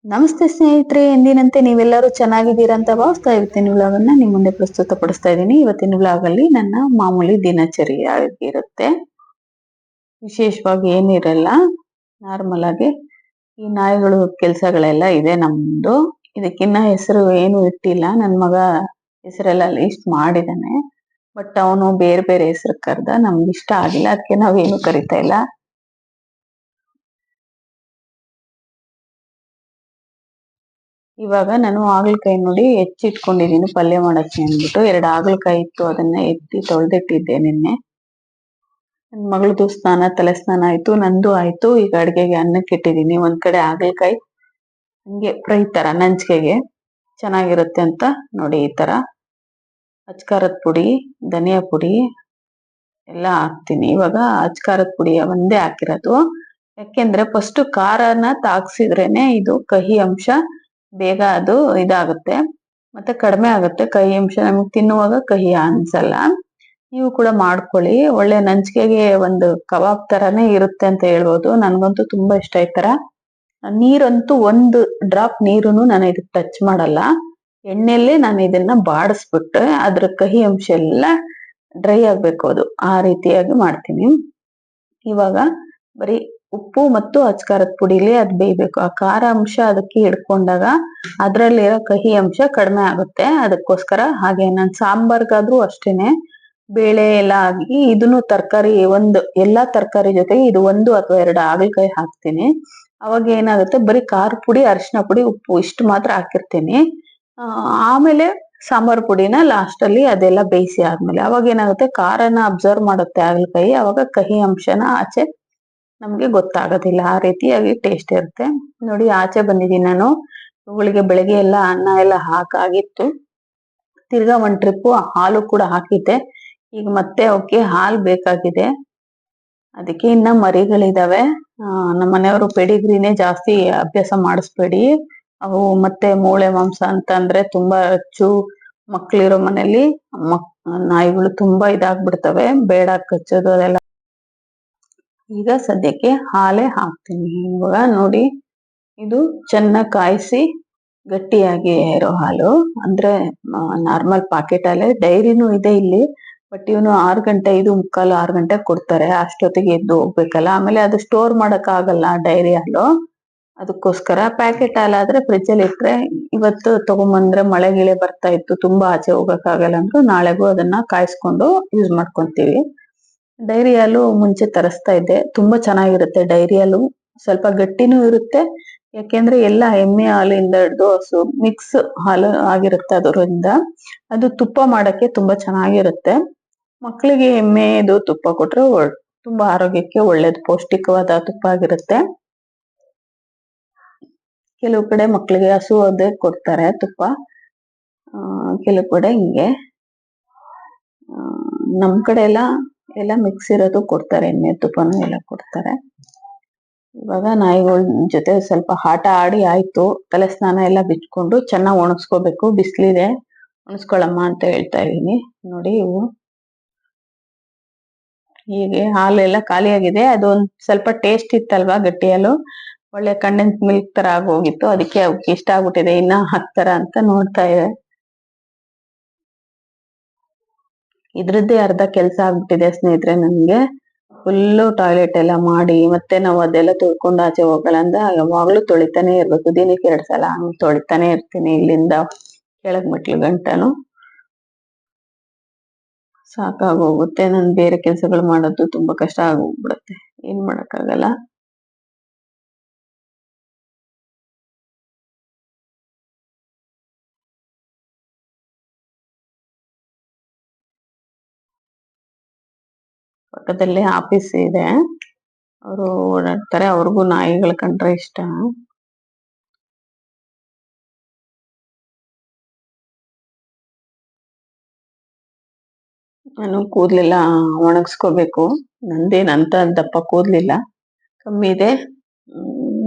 ನಮಸ್ತೆ ಸ್ನೇಹಿತರೆ, ಎಂದಿನಂತೆ ನೀವೆಲ್ಲರೂ ಚೆನ್ನಾಗಿದ್ದೀರಾ ಅಂತ ಭಾವಿಸ್ತಾ ಇರ್ತೀನಿ. ವ್ಲಾಗನ್ನ ನಿಮ್ಮ ಮುಂದೆ ಪ್ರಸ್ತುತ ಪಡಿಸ್ತಾ ಇದ್ದೀನಿ. ಇವತ್ತಿನ ವ್ಲಾಗಲ್ಲಿ ನನ್ನ ಮಾಮೂಲಿ ದಿನಚರಿ ಆಗಿರುತ್ತೆ. ವಿಶೇಷವಾಗಿ ಏನಿರಲ್ಲ, ನಾರ್ಮಲ್ ಆಗಿ ಈ ನಾಯಿಗಳು ಕೆಲಸಗಳೆಲ್ಲ ಇದೆ ನಮ್ದು. ಇದಕ್ಕಿನ್ನ ಹೆಸರು ಏನು ಇಟ್ಟಿಲ್ಲ. ನನ್ನ ಮಗ ಹೆಸರೆಲ್ಲ ಲಿಸ್ಟ್ ಮಾಡಿದಾನೆ, ಬಟ್ ಅವನು ಬೇರೆ ಬೇರೆ ಹೆಸರು ಕರೆದ. ನಮ್ಗೆ ಇಷ್ಟ ಆಗಿಲ್ಲ, ಅದಕ್ಕೆ ನಾವೇನು ಕರಿತಾ ಇಲ್ಲ. ಇವಾಗ ನಾನು ಹಾಗಲಕಾಯಿ ನೋಡಿ ಹೆಚ್ಚಿಟ್ಕೊಂಡಿದೀನಿ ಪಲ್ಯ ಮಾಡಕ್ಕೆ ಅಂದ್ಬಿಟ್ಟು. 2 ಹಾಗಲಕಾಯಿ ಇತ್ತು, ಅದನ್ನ ಎತ್ತಿ ತೊಳೆದಿಟ್ಟಿದ್ದೆ ನಿನ್ನೆ. ನನ್ನ ಮಗಳದು ತಲೆ ಸ್ನಾನ ಆಯ್ತು, ನಂದು ಆಯ್ತು. ಈಗ ಅಡ್ಗೆಗೆ ಅನ್ನಕ್ಕೆ ಇಟ್ಟಿದೀನಿ. ಒಂದ್ ಕಡೆ ಹಾಗಲಕಾಯಿ ಹಂಗೆ ಫ್ರೈ ತರ ನಂಚಿಕೆಗೆ ಚೆನ್ನಾಗಿರುತ್ತೆ ಅಂತ ನೋಡಿ ಈ ತರ ಅಚ್ಕಾರದ ಪುಡಿ, ಧನಿಯಾ ಪುಡಿ ಎಲ್ಲ ಹಾಕ್ತೀನಿ. ಇವಾಗ ಅಚ್ಕಾರದ ಪುಡಿ ಒಂದೇ ಹಾಕಿರೋದು, ಯಾಕೆಂದ್ರೆ ಫಸ್ಟ್ ಖಾರನ ತಾಗ್ಸಿದ್ರೇನೆ ಇದು ಕಹಿ ಅಂಶ ಬೇಗ ಅದು ಇದಾಗುತ್ತೆ, ಮತ್ತೆ ಕಡಿಮೆ ಆಗುತ್ತೆ ಕಹಿ ಅಂಶ. ನಮಗೆ ತಿನ್ನುವಾಗ ಕಹಿ ಅನ್ಸಲ್ಲ. ನೀವು ಕೂಡ ಮಾಡ್ಕೊಳ್ಳಿ. ಒಳ್ಳೆ ನಂಚಿಕೆಗೆ ಒಂದು ಕಬಾಬ್ ತರಾನೇ ಇರುತ್ತೆ ಅಂತ ಹೇಳ್ಬೋದು. ನನ್ಗಂತೂ ತುಂಬಾ ಇಷ್ಟ ಈ ತರ. ನೀರಂತೂ ಒಂದು ಡ್ರಾಪ್ ನೀರುನು ನಾನು ಇದಕ್ಕೆ ಟಚ್ ಮಾಡಲ್ಲ. ಎಣ್ಣೆಲ್ಲೇ ನಾನು ಇದನ್ನ ಬಾಡಿಸ್ಬಿಟ್ಟು ಅದ್ರ ಕಹಿ ಅಂಶ ಎಲ್ಲ ಡ್ರೈ ಆಗ್ಬೇಕು, ಅದು ಆ ರೀತಿಯಾಗಿ ಮಾಡ್ತೀನಿ. ಇವಾಗ ಬರೀ ಉಪ್ಪು ಮತ್ತು ಅಚ್ಕಾರದ ಪುಡಿಲಿ ಅದ್ ಬೇಯ್ಬೇಕು. ಆ ಖಾರ ಅಂಶ ಅದಕ್ಕೆ ಹಿಡ್ಕೊಂಡಾಗ ಅದ್ರಲ್ಲಿರೋ ಕಹಿ ಅಂಶ ಕಡಿಮೆ ಆಗುತ್ತೆ. ಅದಕ್ಕೋಸ್ಕರ ಹಾಗೆ ನಾನು ಸಾಂಬಾರ್ಗಾದ್ರೂ ಅಷ್ಟೇನೆ, ಬೇಳೆ ಎಲ್ಲ ಆಗಿ ಇದನ್ನು ತರಕಾರಿ ಎಲ್ಲಾ ತರಕಾರಿ ಜೊತೆಗೆ ಇದು 1 ಅಥವಾ 2 ಹಾಗಲಕಾಯಿ ಹಾಕ್ತೀನಿ. ಅವಾಗ ಏನಾಗುತ್ತೆ, ಬರೀ ಖಾರ ಪುಡಿ, ಅರಿಶಿನ ಪುಡಿ, ಉಪ್ಪು ಇಷ್ಟು ಮಾತ್ರ ಹಾಕಿರ್ತೀನಿ. ಆಮೇಲೆ ಸಾಂಬಾರ್ ಪುಡಿನ ಲಾಸ್ಟ್ ಅಲ್ಲಿ ಅದೆಲ್ಲ ಬೇಯಿಸಿ ಆದ್ಮೇಲೆ ಅವಾಗ ಏನಾಗುತ್ತೆ, ಖಾರನ ಅಬ್ಸರ್ವ್ ಮಾಡುತ್ತೆ ಹಾಗಲಕಾಯಿ. ಅವಾಗ ಕಹಿ ಅಂಶನ ಆಚೆ ನಮ್ಗೆ ಗೊತ್ತಾಗೋದಿಲ್ಲ. ಆ ರೀತಿಯಾಗಿ ಟೇಸ್ಟ್ ಇರುತ್ತೆ. ನೋಡಿ ಆಚೆ ಬಂದಿದ್ದೀನಿ ನಾನು. ಇವುಗಳಿಗೆ ಬೆಳಗ್ಗೆ ಎಲ್ಲ ಅನ್ನ ಎಲ್ಲ ಹಾಕಾಗಿತ್ತು. ತಿರ್ಗಾ ಒಂದ್ ಟ್ರಿಪ್ಪು ಹಾಲು ಕೂಡ ಹಾಕಿದ್ದೆ. ಈಗ ಮತ್ತೆ ಅವಕ್ಕೆ ಹಾಲು ಬೇಕಾಗಿದೆ. ಅದಕ್ಕೆ ಇನ್ನ ಮರಿಗಳಿದಾವೆ. ನಮ್ಮ ಮನೆಯವರು ಪೆಡಿಗ್ರಿನೇ ಜಾಸ್ತಿ ಅಭ್ಯಾಸ ಮಾಡಿಸ್ಬೇಡಿ, ಅವು ಮತ್ತೆ ಮೂಳೆ ಮಾಂಸ ಅಂತ ಅಂದ್ರೆ ತುಂಬಾ ಅಚ್ಚು. ಮಕ್ಳಿರೋ ಮನೇಲಿ ನಾಯಿಗಳು ತುಂಬಾ ಇದಾಗ್ಬಿಡ್ತವೆ, ಬೇಡ ಕಚ್ಚೋದು ಅದೆಲ್ಲ. ಈಗ ಸದ್ಯಕ್ಕೆ ಹಾಲೇ ಹಾಕ್ತೀನಿ. ಇವಾಗ ನೋಡಿ, ಇದು ಚೆನ್ನಾಗಿ ಕಾಯಿಸಿ ಗಟ್ಟಿಯಾಗಿ ಇರೋ ಹಾಲು, ಅಂದ್ರೆ ನಾರ್ಮಲ್ ಪಾಕೆಟ್ ಹಾಲೆ. ಡೈರಿನೂ ಇದೆ ಇಲ್ಲಿ, ಬಟ್ ಇವನು 6 ಗಂಟೆ 5:45 6 ಗಂಟೆ ಕೊಡ್ತಾರೆ. ಅಷ್ಟೊತ್ತಿಗೆ ಎದ್ದು ಹೋಗ್ಬೇಕಲ್ಲ, ಆಮೇಲೆ ಅದು ಸ್ಟೋರ್ ಮಾಡಕ್ ಆಗಲ್ಲ ಡೈರಿ ಹಾಲು. ಅದಕ್ಕೋಸ್ಕರ ಪ್ಯಾಕೆಟ್ ಹಾಲಾದ್ರೆ ಫ್ರಿಜ್ ಅಲ್ಲಿ ಇಟ್ರೆ, ಇವತ್ತು ತಗೊಂಬಂದ್ರೆ ಮಳೆ ಗಿಳೆ ಬರ್ತಾ ಇತ್ತು, ತುಂಬಾ ಆಚೆ ಹೋಗಕ್ ಆಗಲ್ಲ ಅಂದ್ರು ನಾಳೆಗೂ ಅದನ್ನ ಕಾಯಿಸ್ಕೊಂಡು ಯೂಸ್ ಮಾಡ್ಕೊಂತೀವಿ. ಡೈರಿ ಹಾಲು ಮುಂಚೆ ತರಿಸ್ತಾ ಇದ್ದೆ, ತುಂಬಾ ಚೆನ್ನಾಗಿರುತ್ತೆ ಡೈರಿ ಹಾಲು. ಸ್ವಲ್ಪ ಗಟ್ಟಿನೂ ಇರುತ್ತೆ, ಯಾಕೆಂದ್ರೆ ಎಲ್ಲ ಎಮ್ಮೆ ಹಾಲಿಂದ ಹಿಡ್ದು ಹಸು ಮಿಕ್ಸ್ ಹಾಲು ಆಗಿರುತ್ತೆ. ಅದರಿಂದ ಅದು ತುಪ್ಪ ಮಾಡಕ್ಕೆ ತುಂಬಾ ಚೆನ್ನಾಗಿರುತ್ತೆ. ಮಕ್ಕಳಿಗೆ ಎಮ್ಮೆದು ತುಪ್ಪ ಕೊಟ್ರೆ ತುಂಬಾ ಆರೋಗ್ಯಕ್ಕೆ ಒಳ್ಳೇದು, ಪೌಷ್ಟಿಕವಾದ ತುಪ್ಪ ಆಗಿರುತ್ತೆ. ಕೆಲವು ಕಡೆ ಮಕ್ಕಳಿಗೆ ಹಸು ಅದೇ ಕೊಡ್ತಾರೆ ತುಪ್ಪ, ಕೆಲವು ಕಡೆ ಹಿಂಗೆ. ನಮ್ ಕಡೆ ಎಲ್ಲ ಮಿಕ್ಸ್ ಇರೋದು ಕೊಡ್ತಾರೆ, ಎಮ್ಮೆ ತುಪ್ಪನೂ ಎಲ್ಲ ಕೊಡ್ತಾರೆ. ಇವಾಗ ನಾಯಿಗಳ ಜೊತೆ ಸ್ವಲ್ಪ ಆಟ ಆಡಿ ಆಯ್ತು. ತಲೆ ಸ್ನಾನ ಎಲ್ಲ ಬಿಚ್ಕೊಂಡು ಚೆನ್ನಾಗಿ ಒಣಗಿಸ್ಕೋಬೇಕು, ಬಿಸಿಲಿದೆ, ಒಣಗಿಸ್ಕೊಳಮ್ಮ ಅಂತ ಹೇಳ್ತಾ ಇದೀನಿ. ನೋಡಿ ಇವು ಹೀಗೆ ಹಾಲೆಲ್ಲ ಖಾಲಿಯಾಗಿದೆ. ಅದೊಂದ್ ಸ್ವಲ್ಪ ಟೇಸ್ಟ್ ಇತ್ತಲ್ವಾ ಗಟ್ಟಿ ಹಾಲು, ಒಳ್ಳೆ ಕಂಡೆನ್ಸ್ ಮಿಲ್ಕ್ ತರ ಆಗೋಗಿತ್ತು. ಅದಕ್ಕೆ ಅವಕ್ಕೆ ಇಷ್ಟ ಆಗ್ಬಿಟ್ಟಿದೆ, ಇನ್ನ ಹಾಕ್ತಾರ ಅಂತ ನೋಡ್ತಾ ಇದೆ. ಇದ್ರದ್ದೇ ಅರ್ಧ ಕೆಲ್ಸ ಆಗ್ಬಿಟ್ಟಿದೆ ಸ್ನೇಹಿತರೆ ನನ್ಗೆ. ಫುಲ್ಲು ಟಾಯ್ಲೆಟ್ ಎಲ್ಲ ಮಾಡಿ ಮತ್ತೆ ನಾವು ಅದೆಲ್ಲ ತೊಳ್ಕೊಂಡು ಆಚೆ ಹೋಗಲ್ಲ ಅಂದ ಯಾವಾಗ್ಲೂ ತೊಳಿತಾನೆ ಇರ್ಬೇಕು. ದಿನಕ್ಕೆ 2 ಸಲ ಹಂಗ್ ತೊಳಿತಾನೆ ಇರ್ತೀನಿ, ಇಲ್ಲಿಂದ ಕೆಳಗ್ ಮೆಟ್ಲು ಗಂಟನು. ಸಾಕಾಗೋಗುತ್ತೆ. ನನ್ ಬೇರೆ ಕೆಲ್ಸಗಳು ಮಾಡೋದು ತುಂಬಾ ಕಷ್ಟ ಆಗೋಗ್ಬಿಡುತ್ತೆ, ಏನ್ ಮಾಡಕ್ಕಾಗಲ್ಲ. ಪಕ್ಕದಲ್ಲೇ ಆಫೀಸ್ ಇದೆ, ಅವರು ಓಡಾಡ್ತಾರೆ. ಅವ್ರಿಗೂ ನಾಯಿಗಳು ಕಂಡ್ರೆ ಇಷ್ಟ. ನಾನು ಕೂದ್ಲೆಲ್ಲ ಒಣಗಿಸ್ಕೋಬೇಕು. ನಂದೇನಂತ ದಪ್ಪ ಕೂದ್ಲಿಲ್ಲ, ಕಮ್ಮಿ ಇದೆ.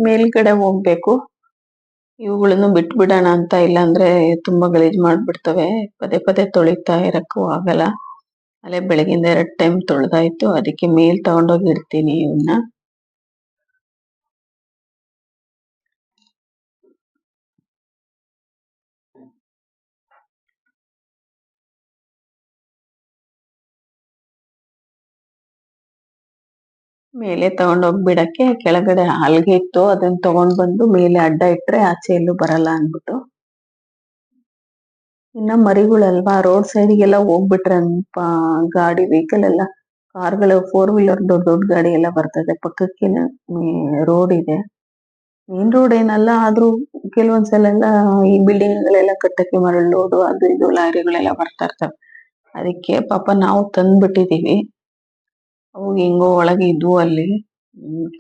ಮೇಲ್ಗಡೆ ಹೋಗ್ಬೇಕು. ಇವುಗಳನ್ನು ಬಿಟ್ಬಿಡೋಣ ಅಂತ, ಇಲ್ಲಾಂದ್ರೆ ತುಂಬಾ ಗಲೀಜ್ ಮಾಡ್ಬಿಡ್ತವೆ. ಪದೇ ಪದೇ ತೊಳಿತಾ ಇರಕ್ಕೂ ಆಗಲ್ಲ. ಅಲ್ಲೇ ಬೆಳಗಿಂದ 2 ಟೈಮ್ ತೊಳ್ದಾಯ್ತು, ಅದಕ್ಕೆ ಮೇಲ್ ತಗೊಂಡೋಗಿ ಇಡ್ತೀನಿ ಇವನ್ನ. ಮೇಲೆ ತಗೊಂಡೋಗ್ಬಿಡಕ್ಕೆ ಕೆಳಗಡೆ ಹಲ್ಗೆ ಇತ್ತು, ಅದನ್ನ ತಗೊಂಡ್ ಬಂದು ಮೇಲೆ ಅಡ್ಡ ಇಟ್ರೆ ಆಚೆ ಎಲ್ಲೂ ಬರಲ್ಲ ಅನ್ಬಿಟ್ಟು. ಇನ್ನ ಮರಿಗಳಲ್ವಾ, ರೋಡ್ ಸೈಡ್ಗೆಲ್ಲ ಹೋಗ್ಬಿಟ್ರೆ ಗಾಡಿ ವೆಹಿಕಲ್ ಎಲ್ಲ, ಕಾರ್ಗಳು 4 ವೀಲರ್ ದೊಡ್ಡ ದೊಡ್ಡ ಗಾಡಿ ಎಲ್ಲ ಬರ್ತದೆ. ಪಕ್ಕಕ್ಕೆ ರೋಡ್ ಇದೆ, ಮೇನ್ ರೋಡ್ ಏನಲ್ಲ, ಆದ್ರೂ ಕೆಲವೊಂದ್ಸಲ ಎಲ್ಲ ಈ ಬಿಲ್ಡಿಂಗ್ ಗಳೆಲ್ಲ ಕಟ್ಟಕ್ಕೆ ಮರಳು ಲೋಡು ಅದು ಇದು ಲಾರಿಗಳೆಲ್ಲ ಬರ್ತಾ ಇರ್ತವೆ. ಅದಕ್ಕೆ ಪಾಪ ನಾವು ತಂದ್ಬಿಟ್ಟಿದೀವಿ. ಅವು ಹೆಂಗೋ ಒಳಗೆ ಇದ್ವು ಅಲ್ಲಿ,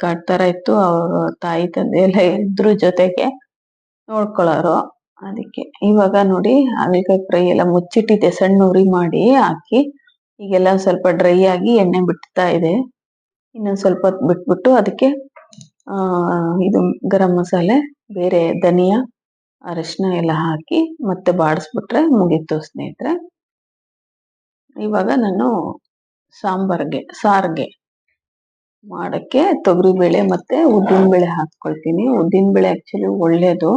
ಕಟ್ತರ ಇತ್ತು. ಅವ್ರ ತಾಯಿ ತಂದೆ ಎಲ್ಲ ಇದ್ರು ಜೊತೆಗೆ ನೋಡ್ಕೊಳ್ಳೋರು. ಅದಕ್ಕೆ ಇವಾಗ ನೋಡಿ ಹಾಗಲಕಾಯಿ ಫ್ರೈ ಎಲ್ಲ ಮುಚ್ಚಿಟ್ಟಿದ್ದೆ, ಸಣ್ಣ ಉರಿ ಮಾಡಿ ಹಾಕಿ. ಈಗೆಲ್ಲ ಸ್ವಲ್ಪ ಡ್ರೈ ಆಗಿ ಎಣ್ಣೆ ಬಿಡ್ತಾ ಇದೆ. ಇನ್ನೊಂದ್ ಸ್ವಲ್ಪ ಹೊತ್ತು ಬಿಟ್ಬಿಟ್ಟು ಅದಕ್ಕೆ ಇದು ಗರಂ ಮಸಾಲೆ, ಬೇರೆ ಧನಿಯಾ, ಅರಿಶಿನ ಎಲ್ಲ ಹಾಕಿ ಮತ್ತೆ ಬಾಡಿಸ್ಬಿಟ್ರೆ ಮುಗೀತು ಸ್ನೇಹಿತರೆ. ಇವಾಗ ನಾನು ಸಾರ್ಗೆ ಮಾಡಕ್ಕೆ ತೊಗರಿಬೇಳೆ ಮತ್ತೆ ಉದ್ದಿನ ಬೇಳೆ ಹಾಕ್ಕೊಳ್ತೀನಿ. ಉದ್ದಿನ ಬೇಳೆ ಆಕ್ಚುಲಿ ಒಳ್ಳೇದು,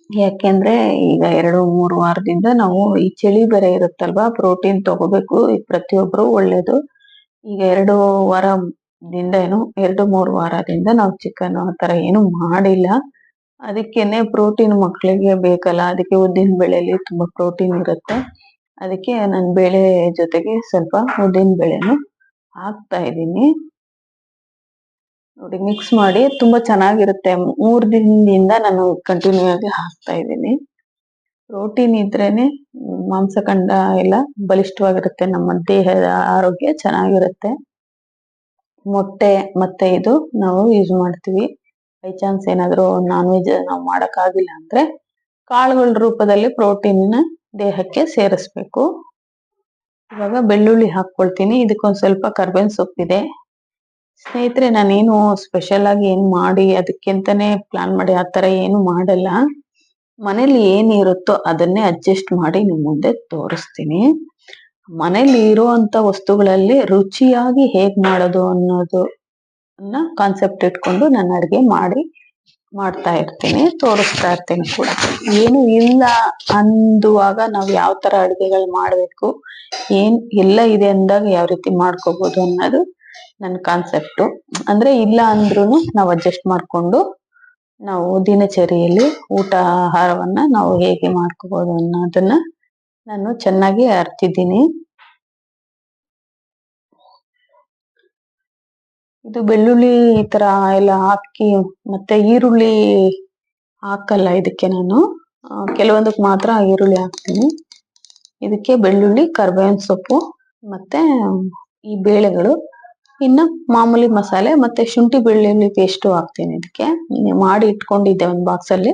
ಯಾಕೆಂದ್ರೆ ಈಗ 2-3 ವಾರದಿಂದ ನಾವು ಈ ಚಳಿ ಬೇರೆ ಇರುತ್ತಲ್ವಾ, ಪ್ರೋಟೀನ್ ತಗೋಬೇಕು. ಈಗ ಪ್ರತಿಯೊಬ್ರು ಒಳ್ಳೇದು. ಈಗ 2-3 ವಾರದಿಂದ ನಾವು ಚಿಕನ್ ಆ ತರ ಏನು ಮಾಡಿಲ್ಲ. ಅದಕ್ಕೇನೆ ಪ್ರೋಟೀನ್ ಮಕ್ಕಳಿಗೆ ಬೇಕಲ್ಲ, ಅದಕ್ಕೆ ಉದ್ದಿನ ಬೇಳೆಲಿ ತುಂಬಾ ಪ್ರೋಟೀನ್ ಇರುತ್ತೆ. ಅದಕ್ಕೆ ನಾನು ಬೇಳೆ ಜೊತೆಗೆ ಸ್ವಲ್ಪ ಉದ್ದಿನ ಬೇಳೆನು ಹಾಕ್ತಾ ಇದ್ದೀನಿ. ನೋಡಿ ಮಿಕ್ಸ್ ಮಾಡಿ, ತುಂಬಾ ಚೆನ್ನಾಗಿರುತ್ತೆ. 3 ದಿನದಿಂದ ನಾನು ಕಂಟಿನ್ಯೂ ಆಗಿ ಹಾಕ್ತಾ ಇದ್ದೀನಿ. ಪ್ರೋಟೀನ್ ಇದ್ರೇನೆ ಮಾಂಸಖಂಡ ಎಲ್ಲ ಬಲಿಷ್ಠವಾಗಿರುತ್ತೆ, ನಮ್ಮ ದೇಹದ ಆರೋಗ್ಯ ಚೆನ್ನಾಗಿರುತ್ತೆ. ಮೊಟ್ಟೆ ಮತ್ತೆ ಇದು ನಾವು ಯೂಸ್ ಮಾಡ್ತೀವಿ. ಬೈ ಚಾನ್ಸ್ ಏನಾದ್ರು ನಾನ್ ವೆಜ್ ನಾವು ಮಾಡಕ್ಕಾಗಿಲ್ಲ ಅಂದ್ರೆ ಕಾಳುಗಳ ರೂಪದಲ್ಲಿ ಪ್ರೋಟೀನ್ ದೇಹಕ್ಕೆ ಸೇರಿಸ್ಬೇಕು. ಇವಾಗ ಬೆಳ್ಳುಳ್ಳಿ ಹಾಕ್ಕೊಳ್ತೀನಿ. ಇದಕ್ಕೊಂದ್ ಸ್ವಲ್ಪ ಕರ್ಬೇವಿನ ಸೊಪ್ಪಿದೆ. ಸ್ನೇಹಿತರೆ, ನಾನೇನು ಸ್ಪೆಷಲ್ ಆಗಿ ಏನ್ ಮಾಡಿ ಅದಕ್ಕೆಂತಾನೆ ಪ್ಲಾನ್ ಮಾಡಿ ಆತರ ಏನು ಮಾಡಲ್ಲ. ಮನೇಲಿ ಏನಿರುತ್ತೋ ಅದನ್ನೇ ಅಡ್ಜಸ್ಟ್ ಮಾಡಿ ನಿಮ್ ಮುಂದೆ ತೋರಿಸ್ತೀನಿ. ಮನೇಲಿ ಇರುವಂತ ವಸ್ತುಗಳಲ್ಲಿ ರುಚಿಯಾಗಿ ಹೇಗ್ ಮಾಡೋದು ಅನ್ನೋದನ್ನ ಕಾನ್ಸೆಪ್ಟ್ ಇಟ್ಕೊಂಡು ನಾನು ಅಡ್ಗೆ ಮಾಡ್ತಾ ಇರ್ತೀನಿ, ತೋರಿಸ್ತಾ ಇರ್ತೀನಿ ಕೂಡ. ಏನು ಇಲ್ಲ ಅಂದುವಾಗ ನಾವ್ ಯಾವ ತರ ಅಡ್ಗೆಗಳು ಮಾಡ್ಬೇಕು, ಎಲ್ಲ ಇದೆ ಅಂದಾಗ ಯಾವ ರೀತಿ ಮಾಡ್ಕೋಬಹುದು ಅನ್ನೋದು ನನ್ನ ಕಾನ್ಸೆಪ್ಟು. ಅಂದ್ರೆ ಇಲ್ಲ ಅಂದ್ರೂನು ನಾವು ಅಡ್ಜಸ್ಟ್ ಮಾಡ್ಕೊಂಡು ನಾವು ದಿನಚರಿಯಲ್ಲಿ ಆಹಾರವನ್ನ ನಾವು ಹೇಗೆ ಮಾಡ್ಕೋಬಹುದು ಅನ್ನೋದನ್ನ ನಾನು ಚೆನ್ನಾಗಿ ಅರ್ತಿದ್ದೀನಿ. ಇದು ಬೆಳ್ಳುಳ್ಳಿ ಈ ತರ ಎಲ್ಲ ಹಾಕಿ, ಮತ್ತೆ ಈರುಳ್ಳಿ ಹಾಕಲ್ಲ ಇದಕ್ಕೆ ನಾನು, ಕೆಲವೊಂದಕ್ಕೆ ಮಾತ್ರ ಈರುಳ್ಳಿ ಹಾಕ್ತೀನಿ. ಇದಕ್ಕೆ ಬೆಳ್ಳುಳ್ಳಿ, ಕರ್ಬೇವಿನ ಸೊಪ್ಪು ಮತ್ತೆ ಈ ಬೇಳೆಗಳು, ಇನ್ನು ಮಾಮೂಲಿ ಮಸಾಲೆ ಮತ್ತೆ ಶುಂಠಿ ಬೆಳ್ಳುಳ್ಳಿ ಪೇಸ್ಟು ಹಾಕ್ತೀನಿ. ಇದಕ್ಕೆ ಮಾಡಿ ಇಟ್ಕೊಂಡಿದ್ದೆ ಒಂದು ಬಾಕ್ಸ್ ಅಲ್ಲಿ,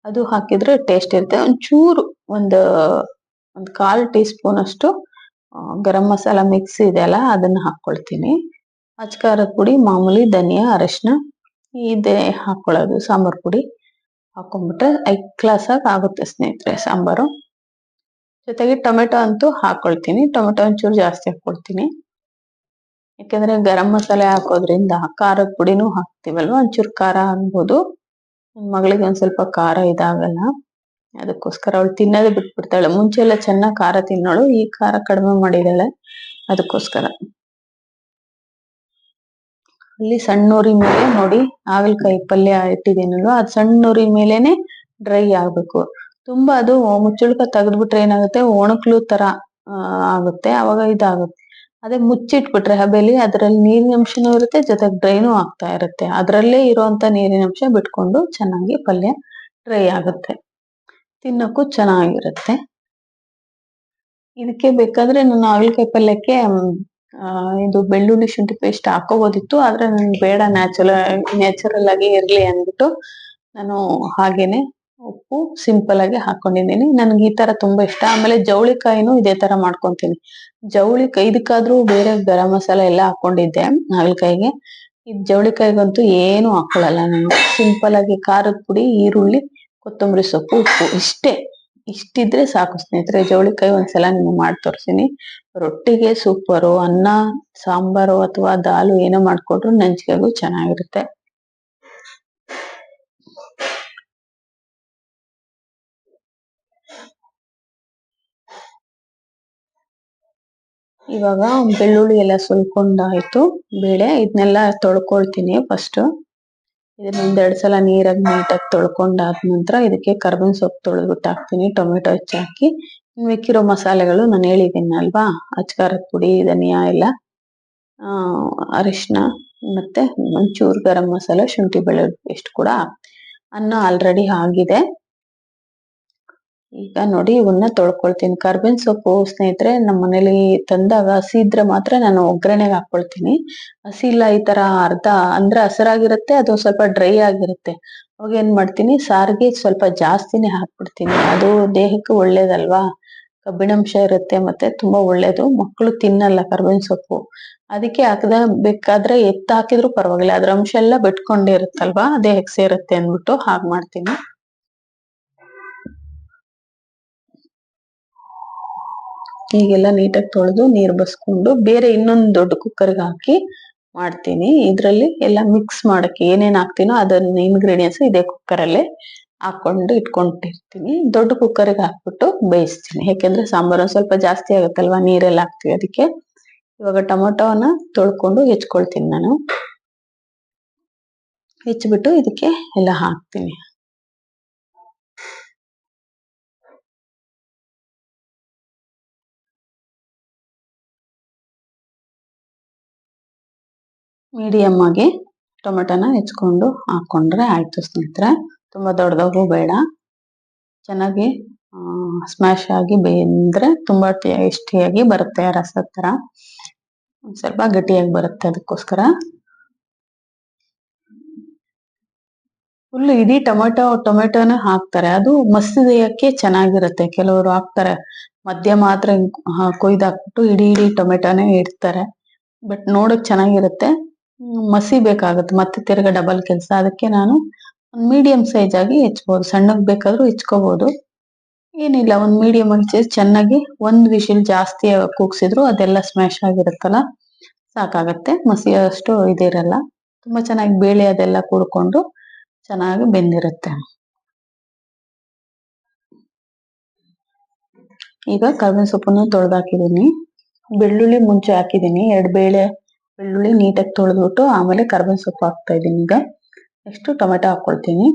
ಅದು ಹಾಕಿದ್ರೆ ಟೇಸ್ಟ್ ಇರುತ್ತೆ. ಒಂಚೂರು ಒಂದು 1/4 ಟೀ ಸ್ಪೂನ್ ಅಷ್ಟು ಗರಂ ಮಸಾಲ ಮಿಕ್ಸ್ ಇದೆಯಲ್ಲ ಅದನ್ನ ಹಾಕೊಳ್ತೀನಿ. ಅಚ್ಕಾರದ ಪುಡಿ, ಮಾಮೂಲಿ ಧನಿಯಾ, ಅರಿಶಿನ ಇದೆ ಹಾಕೊಳ್ಳೋದು. ಸಾಂಬಾರ್ ಪುಡಿ ಹಾಕೊಂಡ್ಬಿಟ್ರೆ ಐ ಕ್ಲಾಸ್ ಆಗಿ ಆಗುತ್ತೆ ಸ್ನೇಹಿತರೆ ಸಾಂಬಾರು. ಜೊತೆಗೆ ಟೊಮೆಟೊ ಅಂತೂ ಹಾಕೊಳ್ತೀನಿ. ಟೊಮೆಟೊ ಒಂಚೂರು ಜಾಸ್ತಿ ಹಾಕೊಳ್ತೀನಿ, ಯಾಕಂದ್ರೆ ಗರಂ ಮಸಾಲೆ ಹಾಕೋದ್ರಿಂದ ಖಾರದ ಪುಡಿನೂ ಹಾಕ್ತಿವಲ್ವಾ, ಒಂಚೂರು ಖಾರ ಅನ್ಬೋದು. ನನ್ ಮಗಳಿಗೆ ಒಂದ್ ಸ್ವಲ್ಪ ಖಾರ ಇದಾಗಲ್ಲ, ಅದಕ್ಕೋಸ್ಕರ ಅವಳು ತಿನ್ನೋದೇ ಬಿಟ್ಬಿಡ್ತಾಳೆ. ಮುಂಚೆ ಎಲ್ಲ ಚೆನ್ನಾಗ್ ಖಾರ ತಿನ್ನೋಳು, ಈ ಖಾರ ಕಡಿಮೆ ಮಾಡಿದಾಳೆ. ಅದಕ್ಕೋಸ್ಕರ ಅಲ್ಲಿ ಸಣ್ಣ ಉರಿ ಮೇಲೆ ನೋಡಿ ಹಾಗಲಕಾಯಿ ಪಲ್ಯ ಇಟ್ಟಿದ್ದೀನಲ್ವಾ, ಅದು ಸಣ್ಣ ಉರಿ ಮೇಲೆನೆ ಡ್ರೈ ಆಗ್ಬೇಕು. ತುಂಬಾ ಅದು ಮುಚ್ಚುಳ್ಕ ತೆಗೆದ್ಬಿಟ್ರೆ ಏನಾಗುತ್ತೆ, ಒಣಕ್ಲು ತರ ಆಗುತ್ತೆ, ಅವಾಗ ಇದಾಗುತ್ತೆ. ಅದೇ ಮುಚ್ಚಿಟ್ಬಿಟ್ರೆ ಹಬೆಲಿ ಅದ್ರಲ್ಲಿ ನೀರಿನ ಅಂಶನೂ ಇರುತ್ತೆ, ಜೊತೆಗೆ ಡ್ರೈನು ಆಗ್ತಾ ಇರುತ್ತೆ. ಅದ್ರಲ್ಲೇ ಇರುವಂತ ನೀರಿನ ಅಂಶ ಬಿಟ್ಕೊಂಡು ಚೆನ್ನಾಗಿ ಪಲ್ಯ ಡ್ರೈ ಆಗುತ್ತೆ, ತಿನ್ನಕ್ಕೂ ಚೆನ್ನಾಗಿರುತ್ತೆ. ಇದಕ್ಕೆ ಬೇಕಾದ್ರೆ ನಾನು ಹಾಗಲಕಾಯಿ ಪಲ್ಯಕ್ಕೆ ಇದು ಬೆಳ್ಳುಳ್ಳಿ ಶುಂಠಿ ಪೇಸ್ಟ್ ಹಾಕೋಬೋದಿತ್ತು, ಆದ್ರೆ ನನ್ಗೆ ಬೇಡ, ನ್ಯಾಚುರಲ್ ಆಗಿ ಇರ್ಲಿ ಅಂದ್ಬಿಟ್ಟು ನಾನು ಹಾಗೇನೆ ಉಪ್ಪು ಸಿಂಪಲ್ ಆಗಿ ಹಾಕೊಂಡಿದ್ದೀನಿ. ನನ್ಗೆ ಈ ತರ ತುಂಬಾ ಇಷ್ಟ. ಆಮೇಲೆ ಜವಳಿಕಾಯಿನೂ ಇದೇ ತರ ಮಾಡ್ಕೊಂತೀನಿ. ಜವಳಿಕಾಯಿ ಇದಕ್ಕಾದ್ರೂ ಬೇರೆ ಗರಂ ಮಸಾಲ ಎಲ್ಲ ಹಾಕೊಂಡಿದ್ದೆ ಹಾಗಲಕಾಯಿಗೆ. ಈ ಜವಳಿಕಾಯಿಗಂತೂ ಏನು ಹಾಕೊಳ್ಳಲ್ಲ ನಾನು. ಸಿಂಪಲ್ ಆಗಿ ಖಾರದ ಪುಡಿ, ಈರುಳ್ಳಿ, ಕೊತ್ತಂಬರಿ ಸೊಪ್ಪು, ಉಪ್ಪು ಇಷ್ಟಿದ್ರೆ ಸಾಕು ಸ್ನೇಹಿತರೆ. ಜವಳಿಕಾಯಿ ಒಂದ್ಸಲ ನಿಮ್ಗೆ ಮಾಡಿ ತೋರಿಸ್ತೀನಿ. ರೊಟ್ಟಿಗೆ ಸೂಪರು, ಅನ್ನ ಸಾಂಬಾರು ಅಥವಾ ದಾಲು ಏನೋ ಮಾಡ್ಕೊಟ್ರು ನಂಚಿಗೆಗೂ ಚೆನ್ನಾಗಿರುತ್ತೆ. ಇವಾಗ ಬೆಳ್ಳುಳ್ಳಿ ಎಲ್ಲ ಸುಲ್ಕೊಂಡಾಯ್ತು. ಬೇಳೆ ಇದನ್ನೆಲ್ಲ ತೊಳ್ಕೊಳ್ತೀನಿ ಫಸ್ಟ್. ಇದನ್ನ ಒಂದೆರಡು ಸಲ ನೀರಾಗಿ ನೀಟಾಗಿ ತೊಳ್ಕೊಂಡಾದ ನಂತರ ಇದಕ್ಕೆ ಕರ್ಬೇವಿನ ಸೊಪ್ಪು ತೊಳೆದ್ಬಿಟ್ಟು ಹಾಕ್ತೀನಿ, ಟೊಮೆಟೊ ಹೆಚ್ಚಾಕಿ ಮಿಕ್ಕಿರೋ ಮಸಾಲೆಗಳು ನಾನು ಹೇಳಿದ್ದೀನಿ ಅಲ್ವಾ, ಅಚ್ಕಾರದ ಪುಡಿ, ಧನಿಯಾ ಎಲ್ಲ, ಅರಿಶಿನ ಮತ್ತೆ ಒಂಚೂರು ಗರಂ ಮಸಾಲೆ, ಶುಂಠಿ ಬೆಳ್ಳುಳ್ಳಿ ಪೇಸ್ಟ್ ಕೂಡ. ಅನ್ನ ಆಲ್ರೆಡಿ ಆಗಿದೆ. ಈಗ ನೋಡಿ ಇವನ್ನ ತೊಳ್ಕೊಳ್ತೀನಿ. ಕರ್ಬೇವಿನ ಸೊಪ್ಪು ಸ್ನೇಹಿತರೆ ನಮ್ಮ ಮನೇಲಿ ತಂದಾಗ ಹಸಿ ಇದ್ರೆ ಮಾತ್ರ ನಾನು ಒಗ್ಗರಣೆಗೆ ಹಾಕೊಳ್ತೀನಿ. ಹಸಿ ಇಲ್ಲ, ಈ ತರ ಅರ್ಧ ಅಂದ್ರೆ ಹಸರಾಗಿರುತ್ತೆ, ಅದು ಸ್ವಲ್ಪ ಡ್ರೈ ಆಗಿರುತ್ತೆ, ಅವಾಗ ಏನ್ ಮಾಡ್ತೀನಿ, ಸಾರಿಗೆ ಸ್ವಲ್ಪ ಜಾಸ್ತಿನೇ ಹಾಕ್ಬಿಡ್ತೀನಿ. ಅದು ದೇಹಕ್ಕೆ ಒಳ್ಳೇದಲ್ವಾ, ಕಬ್ಬಿಣಾಂಶ ಇರುತ್ತೆ, ಮತ್ತೆ ತುಂಬಾ ಒಳ್ಳೇದು. ಮಕ್ಕಳು ತಿನ್ನಲ್ಲ ಕರ್ಬೇವಿನ ಸೊಪ್ಪು, ಅದಕ್ಕೆ ಹಾಕದ ಬೇಕಾದ್ರೆ ಹಾಕಿದ್ರು ಪರವಾಗಿಲ್ಲ, ಅದ್ರ ಅಂಶ ಎಲ್ಲ ಬಿಟ್ಕೊಂಡಿರುತ್ತಲ್ವಾ, ದೇಹಕ್ಕೆ ಸೇರುತ್ತೆ ಅಂದ್ಬಿಟ್ಟು ಹಾಗೆ ಮಾಡ್ತೀನಿ. ಹೀಗೆಲ್ಲ ನೀಟಾಗಿ ತೊಳೆದು ನೀರು ಬಸ್ಕೊಂಡು ಬೇರೆ ಇನ್ನೊಂದು ದೊಡ್ಡ ಕುಕ್ಕರ್ಗೆ ಹಾಕಿ ಮಾಡ್ತೀನಿ. ಇದ್ರಲ್ಲಿ ಎಲ್ಲ ಮಿಕ್ಸ್ ಮಾಡಕ್ಕೆ ಏನೇನ್ ಹಾಕ್ತೀನೋ ಅದನ್ನ ಇಂಗ್ರೀಡಿಯೆಂಟ್ಸ್ ಇದೇ ಕುಕ್ಕರಲ್ಲೇ ಹಾಕೊಂಡು ಇಟ್ಕೊಂಡಿರ್ತೀನಿ. ದೊಡ್ಡ ಕುಕ್ಕರ್ಗೆ ಹಾಕ್ಬಿಟ್ಟು ಬೇಯಿಸ್ತೀನಿ, ಯಾಕೆಂದ್ರೆ ಸಾಂಬಾರು ಸ್ವಲ್ಪ ಜಾಸ್ತಿ ಆಗುತ್ತಲ್ವಾ, ನೀರೆಲ್ಲ ಹಾಕ್ತೀವಿ ಅದಕ್ಕೆ. ಇವಾಗ ಟೊಮೊಟೋನ ತೊಳ್ಕೊಂಡು ಹೆಚ್ಕೊಳ್ತೀನಿ ನಾನು. ಹೆಚ್ಚಿಬಿಟ್ಟು ಇದಕ್ಕೆ ಎಲ್ಲ ಹಾಕ್ತೀನಿ. ಮೀಡಿಯಮ್ ಆಗಿ ಟೊಮೆಟೊನ ಹೆಚ್ಕೊಂಡು ಹಾಕೊಂಡ್ರೆ ಆಯ್ತು ಸ್ನೇಹಿತರೆ. ತುಂಬಾ ದೊಡ್ಡದಾಗೂ ಬೇಡ, ಚೆನ್ನಾಗಿ ಸ್ಮ್ಯಾಶ್ ಆಗಿ ಬೇಯ್ದ್ರೆ ತುಂಬಾ ಟೇಸ್ಟಿಯಾಗಿ ಬರುತ್ತೆ, ರಸದ ತರ. ಒಂದ್ ಸ್ವಲ್ಪ ಗಟ್ಟಿಯಾಗಿ ಬರುತ್ತೆ, ಅದಕ್ಕೋಸ್ಕರ ಫುಲ್ ಇಡೀ ಟೊಮೆಟೊನ ಹಾಕ್ತಾರೆ. ಅದು ಮಸೀದಕ್ಕೆ ಚೆನ್ನಾಗಿರುತ್ತೆ. ಕೆಲವರು ಹಾಕ್ತಾರೆ ಮಧ್ಯ ಮಾತ್ರ ಕೊಯ್ದು ಹಾಕ್ಬಿಟ್ಟು ಇಡೀ ಟೊಮೆಟೊನೇ ಇಡ್ತಾರೆ, ಬಟ್ ನೋಡಕ್ ಚೆನ್ನಾಗಿರುತ್ತೆ. ಮಸಿ ಬೇಕಾಗುತ್ತೆ ಮತ್ತೆ ತಿರ್ಗಾ ಡಬಲ್ ಕೆಲಸ. ಅದಕ್ಕೆ ನಾನು ಒಂದ್ ಮೀಡಿಯಂ ಸೈಜ್ ಆಗಿ ಹೆಚ್ಬೋದು, ಸಣ್ಣಗ್ ಬೇಕಾದ್ರೂ ಹೆಚ್ಕೋಬಹುದು, ಏನಿಲ್ಲ. ಒಂದ್ ಮೀಡಿಯಂ ಆಗಿ ಚೆನ್ನಾಗಿ ಒಂದ್ ವಿಶಿಲ್ ಜಾಸ್ತಿ ಕೂಗ್ಸಿದ್ರು ಅದೆಲ್ಲ ಸ್ಮ್ಯಾಶ್ ಆಗಿರುತ್ತಲ್ಲ, ಸಾಕಾಗತ್ತೆ. ಮಸಿಯಷ್ಟು ಇದಿರಲ್ಲ, ತುಂಬಾ ಚೆನ್ನಾಗಿ ಬೇಳೆ ಅದೆಲ್ಲ ಕೂಡ್ಕೊಂಡು ಚೆನ್ನಾಗಿ ಬೆಂದಿರುತ್ತೆ. ಈಗ ಕರ್ಬೇವಿನ ಸೊಪ್ಪನ್ನು ತೊಳೆದಾಕಿದ್ದೀನಿ, ಬೆಳ್ಳುಳ್ಳಿ ಮುಂಚೆ ಹಾಕಿದ್ದೀನಿ. 2 ಬೆಳ್ಳುಳ್ಳಿ ನೀಟಾಗಿ ತೊಳೆದ್ಬಿಟ್ಟು ಆಮೇಲೆ ಕರ್ಬೇವಿನ ಸೊಪ್ಪು ಹಾಕ್ತಾ ಇದ್ದೀನಿ. ಈಗ ನೆಕ್ಸ್ಟ್ ಟೊಮೆಟೊ ಹಾಕೊಳ್ತೀನಿ.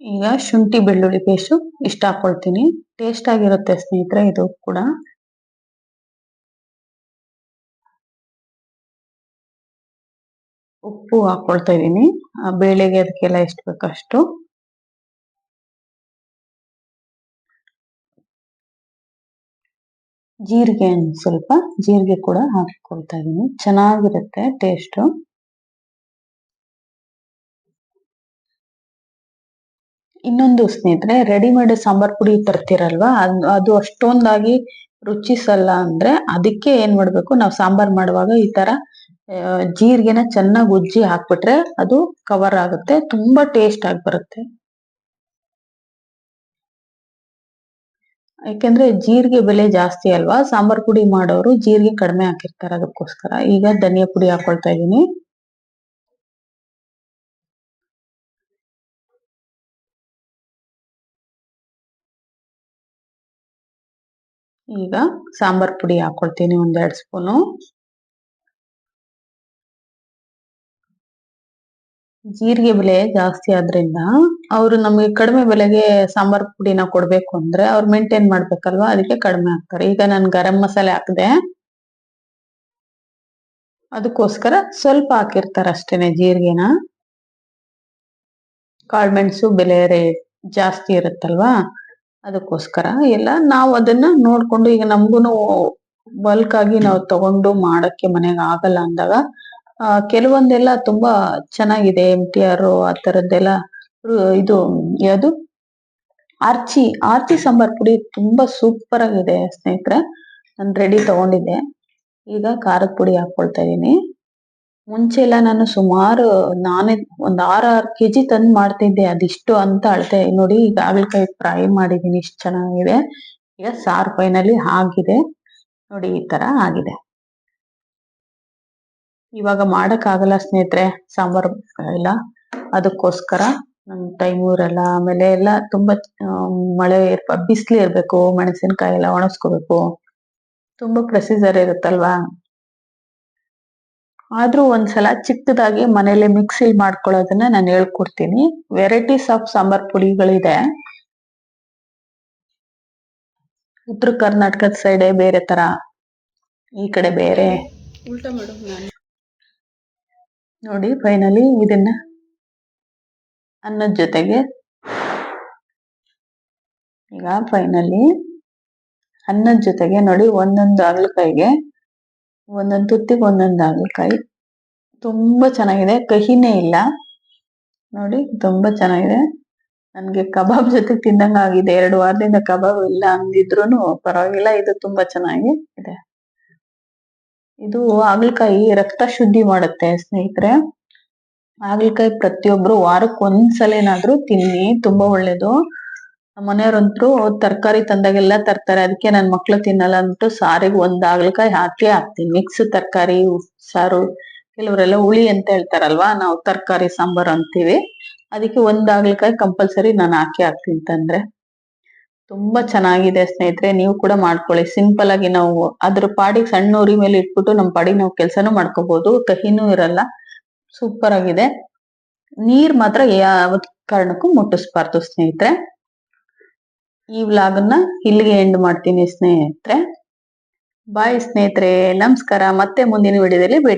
ಈಗ ಶುಂಠಿ ಬೆಳ್ಳುಳ್ಳಿ ಪೇಸ್ಟ್ ಇಷ್ಟ ಹಾಕೊಳ್ತೀನಿ, ಟೇಸ್ಟ್ ಆಗಿರುತ್ತೆ ಸ್ನೇಹಿತರೆ ಇದು ಕೂಡ. ಉಪ್ಪು ಹಾಕೊಳ್ತಾ ಇದ್ದೀನಿ, ಬೇಳೆಗೆ ಅದಕ್ಕೆಲ್ಲ ಎಷ್ಟು ಬೇಕಷ್ಟು. ಜೀರಿಗೆ ಸ್ವಲ್ಪ ಜೀರಿಗೆ ಕೂಡ ಹಾಕೊಳ್ತಾ ಇದ್ದೀನಿ, ಚೆನ್ನಾಗಿರುತ್ತೆ ಟೇಸ್ಟ್. ಇನ್ನೊಂದು ಸ್ನೇಹಿತರೆ, ರೆಡಿಮೇಡ್ ಸಾಂಬಾರ್ ಪುಡಿ ತರ್ತಿರಲ್ವಾ, ಅದು ಅಷ್ಟೊಂದಾಗಿ ರುಚಿಸಲ್ಲ. ಅಂದ್ರೆ ಅದಕ್ಕೆ ಏನ್ ಮಾಡ್ಬೇಕು, ನಾವು ಸಾಂಬಾರ್ ಮಾಡುವಾಗ ಈ ತರ ಜೀರಿಗೆನ ಚೆನ್ನಾಗಿ ಉಜ್ಜಿ ಹಾಕ್ಬಿಟ್ರೆ ಅದು ಕವರ್ ಆಗುತ್ತೆ, ತುಂಬಾ ಟೇಸ್ಟ್ ಆಗಿ ಬರುತ್ತೆ. ಯಾಕೆಂದ್ರೆ ಜೀರಿಗೆ ಬೆಲೆ ಜಾಸ್ತಿ ಅಲ್ವಾ, ಸಾಂಬಾರ್ ಪುಡಿ ಮಾಡೋರು ಜೀರಿಗೆ ಕಡಿಮೆ ಹಾಕಿರ್ತಾರೆ, ಅದಕ್ಕೋಸ್ಕರ. ಈಗ ಧನಿಯಾ ಪುಡಿ ಹಾಕೊಳ್ತಾ ಇದ್ದೀನಿ. ಈಗ ಸಾಂಬಾರ್ ಪುಡಿ ಹಾಕೊಳ್ತೀನಿ, 1-2 ಸ್ಪೂನು. ಜೀರಿಗೆ ಬೆಲೆ ಜಾಸ್ತಿ ಆದ್ರಿಂದ ಅವರು ನಮಗೆ ಕಡಿಮೆ ಬೆಲೆಗೆ ಸಾಂಬಾರ್ ಪುಡಿನ ಕೊಡ್ಬೇಕು ಅಂದ್ರೆ ಅವ್ರು ಮೇಂಟೈನ್ ಮಾಡ್ಬೇಕಲ್ವಾ, ಅದಕ್ಕೆ ಕಡಿಮೆ ಹಾಕ್ತಾರೆ. ಈಗ ನಾನು ಗರಂ ಮಸಾಲೆ ಹಾಕಿದೆ, ಅದಕ್ಕೋಸ್ಕರ ಸ್ವಲ್ಪ ಹಾಕಿರ್ತಾರೆ ಅಷ್ಟೇನೆ ಜೀರಿಗೆನ. ಕಾಳ್ಮೆಣಸು ಬೆಲೆ ಜಾಸ್ತಿ ಇರುತ್ತಲ್ವಾ, ಅದಕ್ಕೋಸ್ಕರ ಎಲ್ಲ ನಾವು ಅದನ್ನ ನೋಡ್ಕೊಂಡು, ಈಗ ನಮ್ಗೂನು ಬಲ್ಕ್ ಆಗಿ ನಾವು ತಗೊಂಡು ಮಾಡಕ್ಕೆ ಮನೆಗೆ ಆಗಲ್ಲ ಅಂದಾಗ ಕೆಲವೊಂದೆಲ್ಲ ತುಂಬಾ ಚೆನ್ನಾಗಿದೆ, MTR ಆ ತರದ್ದೆಲ್ಲ. ಇದು ಯಾವುದು, ಆರ್ಚಿ ಸಾಂಬಾರ್ ಪುಡಿ ತುಂಬಾ ಸೂಪರ್ ಆಗಿದೆ ಸ್ನೇಹಿತರೆ, ನಾನು ರೆಡಿ ತಗೊಂಡಿದ್ದೆ. ಈಗ ಖಾರದ ಪುಡಿ ಹಾಕೊಳ್ತಾ ಇದ್ದೀನಿ. ಮುಂಚೆ ಎಲ್ಲ ನಾನು ಸುಮಾರು ನಾನೇ ಒಂದ್ 6 ಕೆಜಿ ತಂದು ಮಾಡ್ತಿದ್ದೆ, ಅದಿಷ್ಟು ಅಂತ ಅಳತೆ. ನೋಡಿ ಈಗ ಹಾಗಲಕಾಯಿ ಫ್ರೈ ಮಾಡಿದೀನಿ, ಇಷ್ಟು ಚೆನ್ನಾಗಿದೆ. ಈಗ ಸಾರು ಫೈನಲಿ ಆಗಿದೆ. ನೋಡಿ ಈ ತರ ಆಗಿದೆ. ಇವಾಗ ಆಗಲ್ಲ ಸ್ನೇಹಿತರೆ ಸಾಂಬಾರ್ ಎಲ್ಲ, ಅದಕ್ಕೋಸ್ಕರ ನಮ್ ಟೈಮು ಇರಲ್ಲ. ಆಮೇಲೆ ಎಲ್ಲ ತುಂಬಾ ಮಳೆ ಬಿಸಿಲು ಇರ್ಬೇಕು, ಮೆಣಸಿನಕಾಯಿ ಎಲ್ಲ ಒಣಗಿಸ್ಕೋಬೇಕು, ತುಂಬಾ ಪ್ರೊಸೀಜರ್ ಇರುತ್ತಲ್ವಾ. ಆದ್ರೂ ಒಂದ್ಸಲ ಚಿಕ್ಕದಾಗಿ ಮನೇಲಿ ಮಿಕ್ಸಿಲ್ ಮಾಡ್ಕೊಳ್ಳೋದನ್ನ ನಾನು ಹೇಳ್ಕೊಡ್ತೀನಿ. ವೆರೈಟೀಸ್ ಆಫ್ ಸಾಂಬಾರ್ ಪುಡಿಗಳಿದೆ. ಉತ್ತರ ಕರ್ನಾಟಕದ ಸೈಡ್ ಬೇರೆ ತರ, ಈ ಕಡೆ ಬೇರೆ. ಉಲ್ಟಾ ಮಾಡು. ನೋಡಿ ಫೈನಲಿ ಇದನ್ನ ಅನ್ನದ ಜೊತೆಗೆ, ಈಗ ಫೈನಲಿ ಅನ್ನದ ಜೊತೆಗೆ ನೋಡಿ ಒಂದೊಂದು ಹಾಗಲಕಾಯಿಗೆ ಒಂದೊಂದು ತುತ್ತಿಗೆ ಒಂದೊಂದು ಹಾಗಲಕಾಯಿ. ತುಂಬಾ ಚೆನ್ನಾಗಿದೆ, ಕಹಿನೇ ಇಲ್ಲ. ನೋಡಿ ತುಂಬಾ ಚೆನ್ನಾಗಿದೆ. ನನ್ಗೆ ಕಬಾಬ್ ಜೊತೆ ತಿಂದಂಗ ಆಗಿದೆ. 2 ವಾರದಿಂದ ಕಬಾಬ್ ಇಲ್ಲ ಅಂದಿದ್ರುನು ಪರವಾಗಿಲ್ಲ, ಇದು ತುಂಬಾ ಚೆನ್ನಾಗಿ ಇದೆ. ಇದು ಹಾಗಲಕಾಯಿ ರಕ್ತ ಶುದ್ಧಿ ಮಾಡುತ್ತೆ ಸ್ನೇಹಿತರೆ. ಹಾಗಲಕಾಯಿ ಪ್ರತಿಯೊಬ್ರು ವಾರಕ್ಕೆ ಒಂದ್ಸಲೇನಾದ್ರೂ ತಿನ್ನಿ, ತುಂಬಾ ಒಳ್ಳೇದು. ಮನೆಯವ್ರಂತೂ ತರಕಾರಿ ತಂದಾಗೆಲ್ಲ ತರ್ತಾರೆ, ಅದಕ್ಕೆ ನನ್ ಮಕ್ಳು ತಿನ್ನಲ್ಲ ಅಂದ್ಬಿಟ್ಟು ಸಾರಿಗೆ 1 ಹಾಗಲಕಾಯಿ ಹಾಕ್ತೀನಿ. ಮಿಕ್ಸ್ ತರಕಾರಿ ಸಾರು, ಕೆಲವರೆಲ್ಲ ಹುಳಿ ಅಂತ ಹೇಳ್ತಾರಲ್ವಾ, ನಾವು ತರಕಾರಿ ಸಾಂಬಾರ್ ಅಂತೀವಿ. ಅದಕ್ಕೆ 1 ಹಾಗಲಕಾಯಿ ಕಂಪಲ್ಸರಿ ನಾನು ಹಾಕ್ತೀನಿ ತಂದ್ರೆ. ತುಂಬಾ ಚೆನ್ನಾಗಿದೆ ಸ್ನೇಹಿತರೆ, ನೀವು ಕೂಡ ಮಾಡ್ಕೊಳ್ಳಿ. ಸಿಂಪಲ್ ಆಗಿ ನಾವು ಅದ್ರ ಪಾಡಿಗೆ ಸಣ್ಣ ಉರಿ ಮೇಲೆ ಇಟ್ಬಿಟ್ಟು ನಮ್ ಪಾಡಿಗೆ ನಾವು ಕೆಲ್ಸನೂ ಮಾಡ್ಕೋಬಹುದು, ಕಹಿನೂ ಇರಲ್ಲ. ಸೂಪರ್ ಆಗಿದೆ. ನೀರ್ ಮಾತ್ರ ಯಾವತ್ ಕಾರಣಕ್ಕೂ ಮುಟ್ಟಿಸ್ಬಾರ್ದು ಸ್ನೇಹಿತರೆ. ಈ ವ್ಲಾಗನ್ನ ಇಲ್ಲಿಗೆ ಎಂಡ್ ಮಾಡ್ತೀನಿ ಸ್ನೇಹಿತರೆ. ಬಾಯ್ ಸ್ನೇಹಿತರೆ, ನಮಸ್ಕಾರ. ಮತ್ತೆ ಮುಂದಿನ ವಿಡಿಯೋದಲ್ಲಿ ಭೇಟಿ